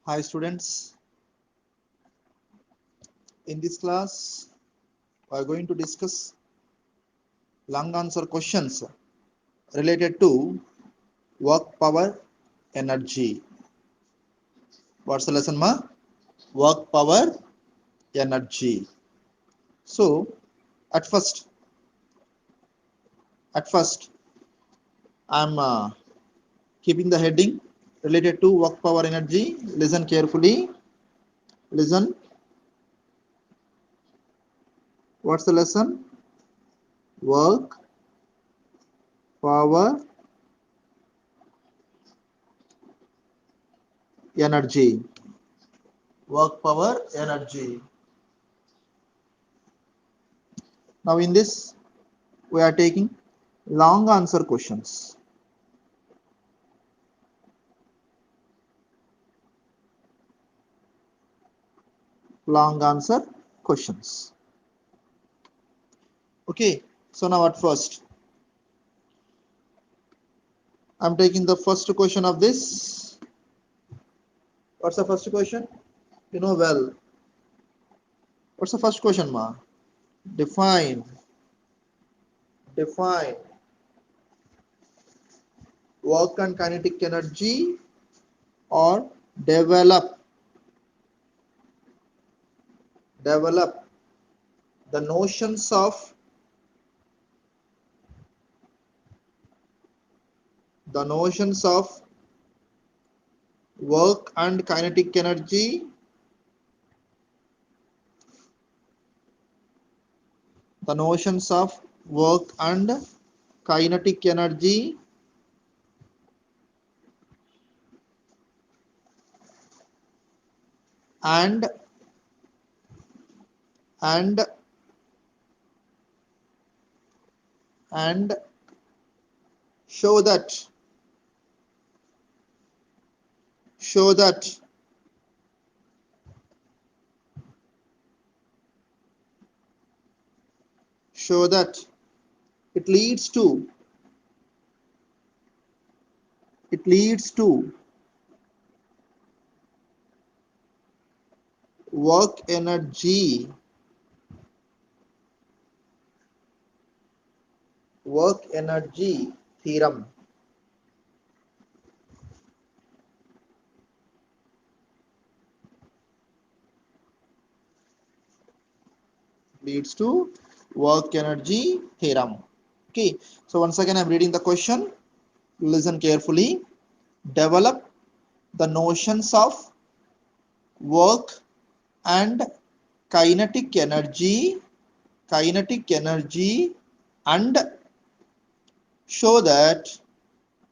Hi students, in this class we are going to discuss long answer questions related to work power energy. What's the lesson ma? Work power energy. So at first I'm keeping the heading related to work power energy. Listen carefully. Listen. What's the lesson? Work power energy. Work power energy. Now in this we are taking long answer questions. Long answer questions. Okay, so now at first I'm taking the first question of this. What's the first question? You know well. What's the first question, ma? Define work and kinetic energy, or develop the notions of work and kinetic energy, the notions of work and kinetic energy and and and show that it leads to work energy theorem. Leads to work energy theorem. Okay, so once again I'm reading the question. Listen carefully. Develop the notions of work and kinetic energy and show that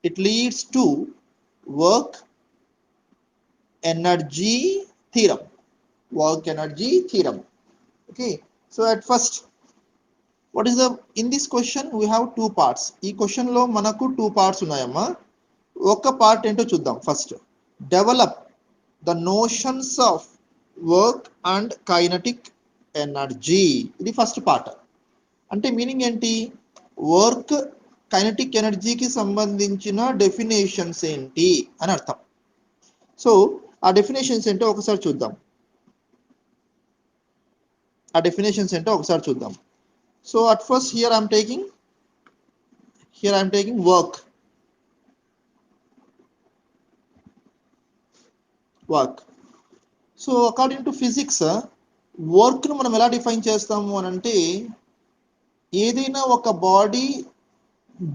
it leads to work energy theorem. Okay, so at first what is the in this question we have two parts. ఈ question లో మనకు two parts ఉన్నాయమ్మా. ఒక part ఏంటో చూద్దాం. First develop the notions of work and kinetic energy. ఇది first part. అంటే meaning ఏంటి? వర్క్ కైనటిక్ ఎనర్జీకి సంబంధించిన డెఫినేషన్స్ ఏంటి అని అర్థం. సో ఆ డెఫినేషన్స్ ఏంటో ఒకసారి చూద్దాం. So at first here I'm taking work. So according to physics, work ను మనం ఎలా డిఫైన్ చేస్తాము అని అంటే, ఏదైనా ఒక బాడీ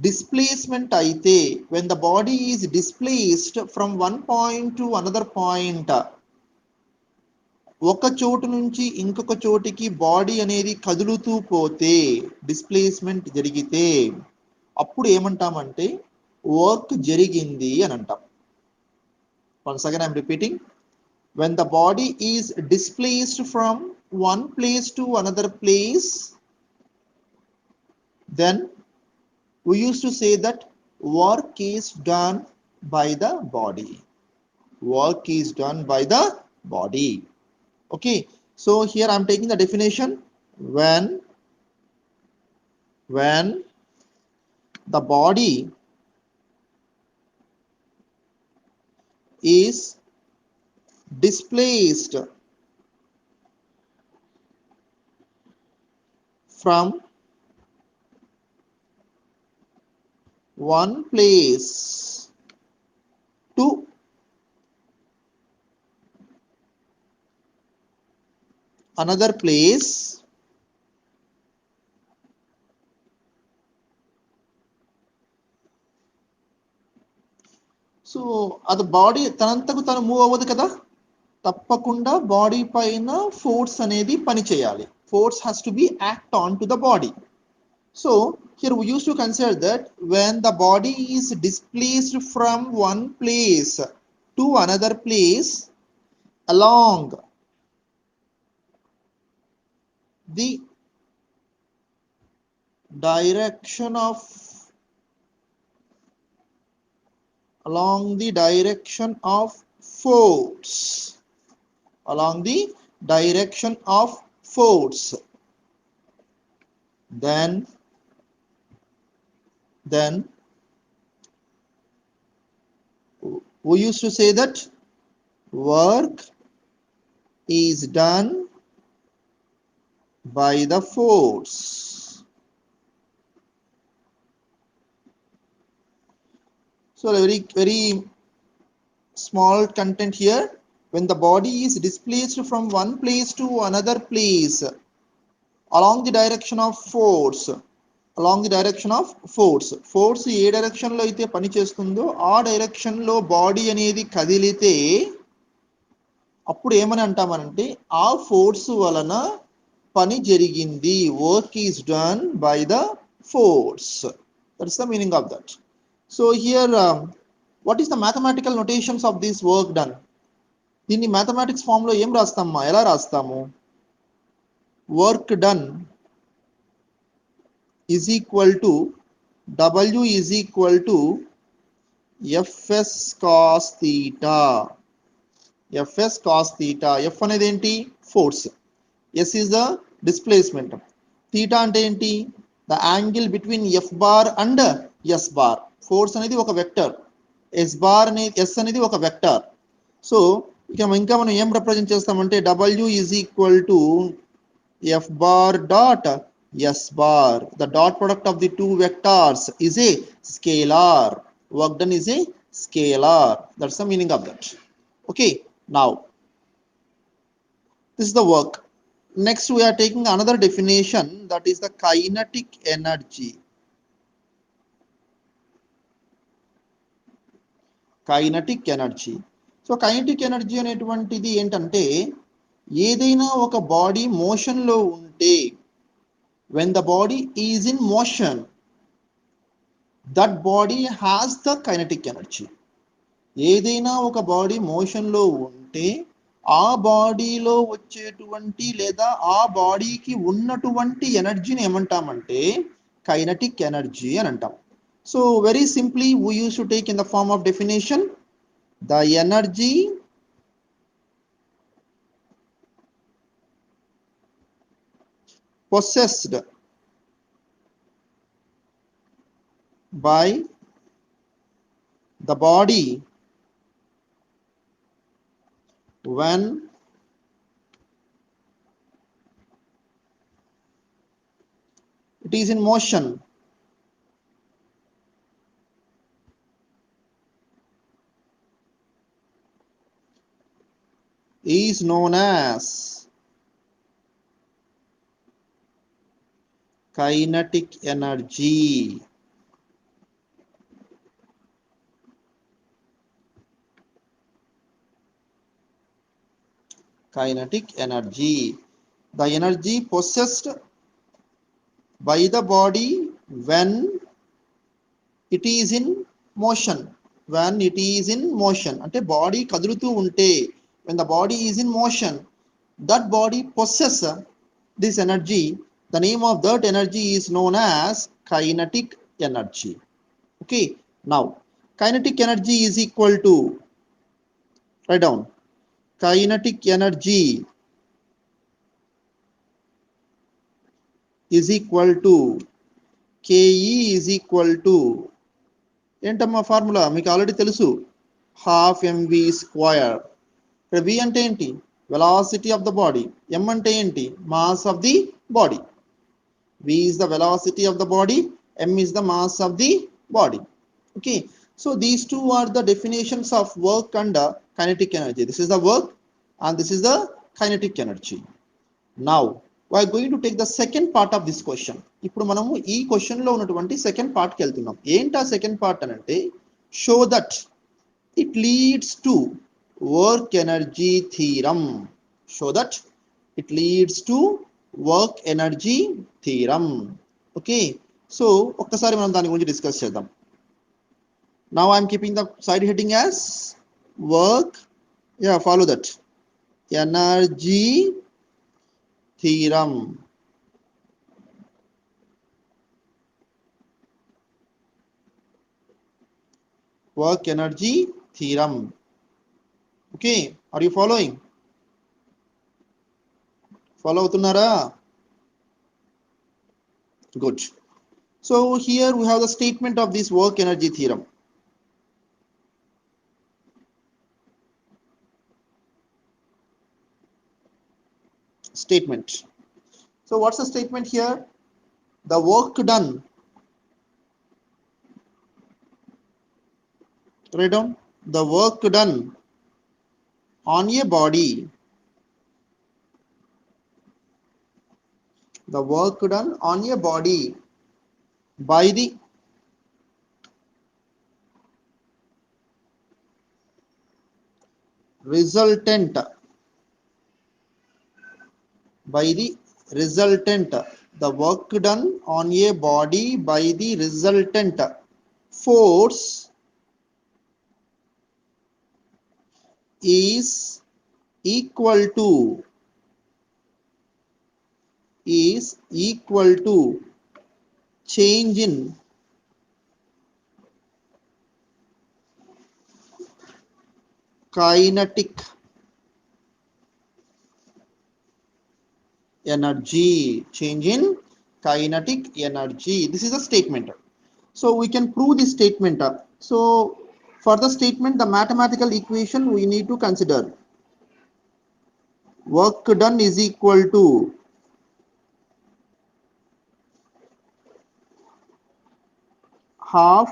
డిస్ప్లేస్మెంట్ అయితే, when the body is displaced from one point to another point, ఒక చోటు నుంచి ఇంకొక చోటికి బాడీ అనేది కదులుతూ పోతే, డిస్ప్లేస్మెంట్ జరిగితే అప్పుడు ఏమంటామంటే వర్క్ జరిగింది అని అంటాం. Once again I'm repeating, when the body is displaced from one place to another place, then we used to say that work is done by the body. Okay, so here I'm taking the definition. When the body is displaced from one place to another place so అది body తనంతకు తను move అవ్వదు కదా, తప్పకుండా body పైన force అనేది పని చేయాలి. Force has to be act on to the body. So here we used to consider that when the body is displaced from one place to another place along the direction of force, along the direction of force, then we used to say that work is done by the force. So very small content here. When the body is displaced from one place to another place along the direction of force, force A direction లో అయితే పని చేస్తుందో ఆ direction లో body అనేది కదిలితే అప్పుడు ఏమని అంటామనంటే ఆ ఫోర్స్ వలన పని జరిగింది, work is done by the force. That's the meaning of that. So here what is the mathematical notations of this work done? దీన్ని మ్యాథమెటిక్స్ ఫామ్ లో ఏం రాస్తామా, ఎలా రాస్తాము? Work done is equal to W is equal to Fs cos theta. Fs cos theta. F అనేది ఏంటి? Force. S is the displacement. theta అంటే ఏంటి? the angle between F bar and S bar. Force అనేది ఒక vector, S అనేది ఒక vector. So ఇంకా మనం ఏం రిప్రజెంట్ చేస్తామంటే W is equal to F bar dot S bar. The dot product of the two vectors is a scalar. Work done is a scalar. That's the meaning of that. Okay, now this is the work. Next we are taking another definition, that is the kinetic energy. Kinetic energy. So kinetic energy అనేటువంటిది ఏంటంటే ఏదైనా ఒక body motion లో ఉంటే, when the body is in motion, that body has the kinetic energy. ఏదైనా ఒక body motion లో ఉంటే ఆ బాడీలో వచ్చేటువంటి లేదా ఆ బాడీకి ఉన్నటువంటి ఎనర్జీని ఏమంటామంటే కైనటిక్ ఎనర్జీ అని అంటాం. So very simply we used to take in the form of definition, the energy possessed by the body when it is in motion is known as kinetic energy. Kinetic energy, the energy possessed by the body when it is in motion. When it is in motion అంటే body కదులుతూ ఉంటే, when the body is in motion, that body possess this energy. The name of that energy is known as kinetic energy. Okay, now kinetic energy is equal to, write down, kinetic energy is equal to Ke is equal to ఏంటమ్మా formula మీకు already తెలుసు, ½ mv square. ఇక్కడ v అంటే ఏంటి, velocity of the body, m అంటే ఏంటి, mass of the body. v is the velocity of the body, m is the mass of the body. Okay, so these two are the definitions of work and kinetic energy. This is the work and this is the kinetic energy. Now we are going to take the second part of this question. ఇప్పుడు మనము ఈ question లో ఉన్నటువంటి second part కి వెళ్తున్నాం. ఏంటి ఆ second part అని అంటే, show that it leads to work energy theorem. Show that it leads to work energy theorem. Okay, so ఒక్కసారి మనం దాని గురించి డిస్కస్ చేద్దాం. Now I am keeping the side heading as work. Yeah, follow that. Energy theorem. Work energy theorem. Okay, are you following? Follow utunara? Good. So here we have the statement of this work energy theorem. Statement. So what's the statement here? The work done, write down, the work done on a body, the work done on a body by the resultant, the work done on a body by the resultant force is equal to change in kinetic energy. Change in kinetic energy. This is a statement. So we can prove this statement. So for the statement, the mathematical equation we need to consider. Work done is equal to half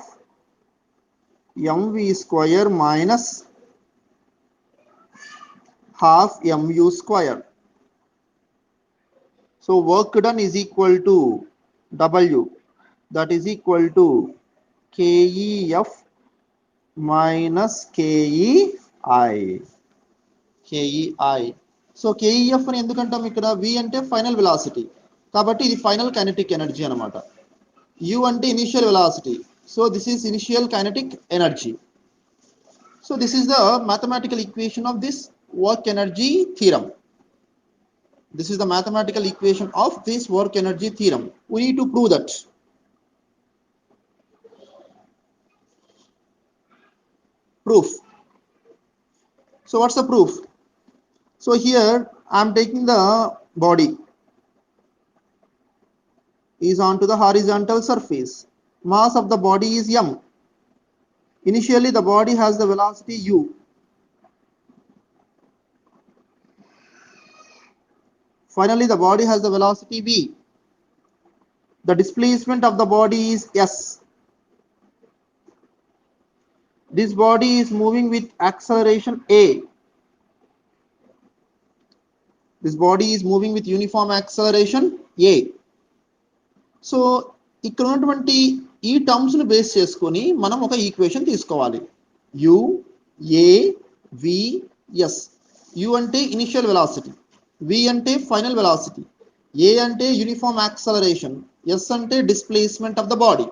mv square minus half mu square. So work done is equal to W, that is equal to KEF minus KEI. So KEF అని ఎందుకంటాం, ఇక్కడ V అంటే final velocity కాబట్టి ఇది final kinetic energy అన్నమాట. U అంటే initial velocity, so this is initial kinetic energy. So this is the mathematical equation of this work energy theorem. This is the mathematical equation of this work energy theorem. We need to prove that. Proof. So what's the proof? So here I am taking the body is onto the horizontal surface. Mass of the body is m. Initially the body has the velocity u. Finally the body has the velocity v. The displacement of the body is s. This body is moving with acceleration a. This body is moving with uniform acceleration a. So ఇక్కడ ఉన్నటువంటి ఈ terms ను base చేసుకొని మనం ఒక equation తీసుకోవాలి. u a v s. u అంటే initial velocity, v అంటే ఫైనల్ వెలాసిటీ, a అంటే యూనిఫామ్ యాక్సలరేషన్, s అంటే displacement of the body,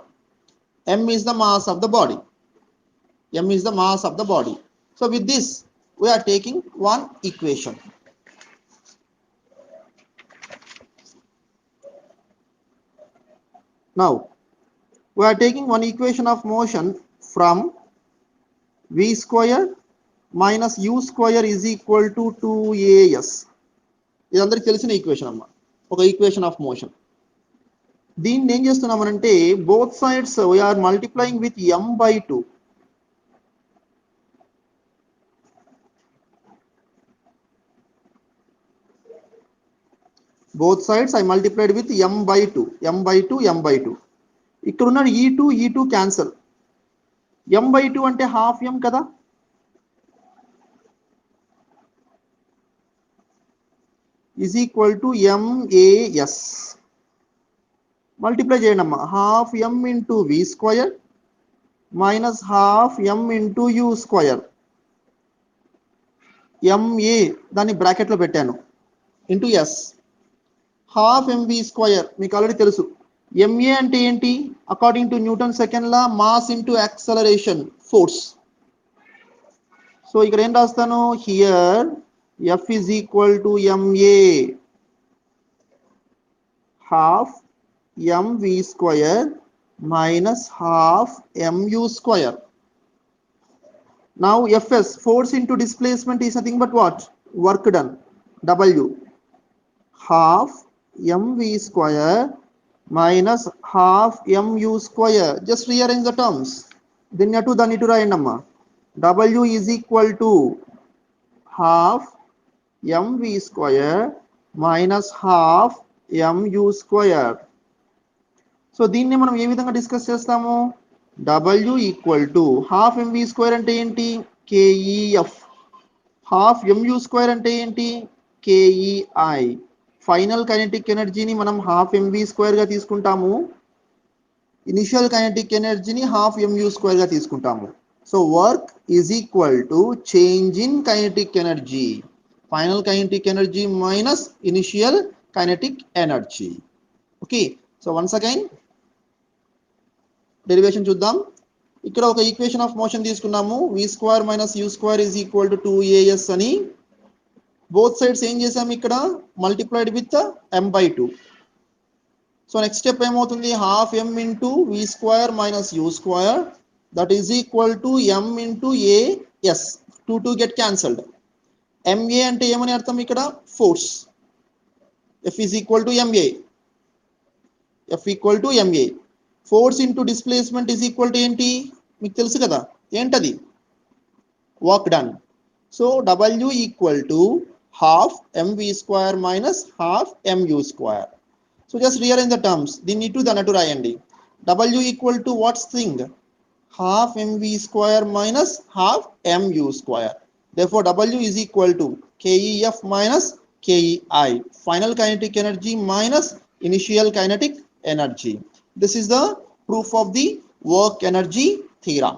m is the mass of the body. m is the mass of the body. So with this we are taking one equation. Now we are taking one equation of motion from v square minus u square is equal to 2as. ఇది అందరికి తెలిసిన equation అమ్మా, ఒక equation of motion. దీన్ని ఏం చేస్తున్నామనంటే both sides we are multiplying with m/2. both sides I multiplied with m by 2, m by 2, m by 2. ఇక్కడ ఉన్న e2 cancel, m by 2 అంటే half m కదా, is equal to MAS. Multiply చేయండి అమ్మా, half m into v square minus half m into u square. MA దాన్ని బ్రాకెట్లో పెట్టాను into S, half MV square మీకు ఆల్రెడీ తెలుసు. ఎంఏ అంటే ఏంటి, according to Newton second law mass into acceleration force. So ఇక్కడ ఏం రాస్తాను, here F is equal to MA half MV square minus half MU square. Now Fs, force into displacement, is nothing but what, work done, W, half mv square minus half mu square. Just rearrange the terms. Then you need to write number. W is equal to half mv square minus half mu square. So దీన్ని మనం ఏ విధంగా discuss చేస్తాము, W equal to half mv square అంటే ఏంటి, KEF, half mu square అంటే ఏంటి, KEI. Final kinetic ఎనర్జీని మనం హాఫ్ mv స్క్వేర్ గా తీసుకుంటాము, ఇనిషియల్ కైనెటిక్ ఎనర్జీని హాఫ్ mu స్క్వేర్ గా తీసుకుంటాము. So work is equal to change in kinetic energy, final kinetic energy minus initial kinetic energy. Okay, so once again derivation చూద్దాం. ఇక్కడ ఒక ఈక్వేషన్ ఆఫ్ మోషన్ తీసుకున్నాము, v square minus u square is equal to 2as అని. బోత్ సైడ్స్ ఏం చేసాము, ఇక్కడ multiplied with m by 2. So next step ఏమవుతుంది, half m into v square minus u square that is equal to m into as. 2 get cancelled. ma అంటే ఏమని అర్థం, ఇక్కడ force. f is equal to ma, f equal to ma. Force into displacement is equal to ఏంటి, మీకు తెలుసు కదా ఏంటది, work done. So W equal to half mv square minus half mu square. So just rearrange the terms. దీన్ని ఇటు దాన్ని అటు రాయండి. W equal to what thing, half mv square minus half mu square. Therefore W is equal to KEF minus KEI, final kinetic energy minus initial kinetic energy. This is the proof of the work energy theorem.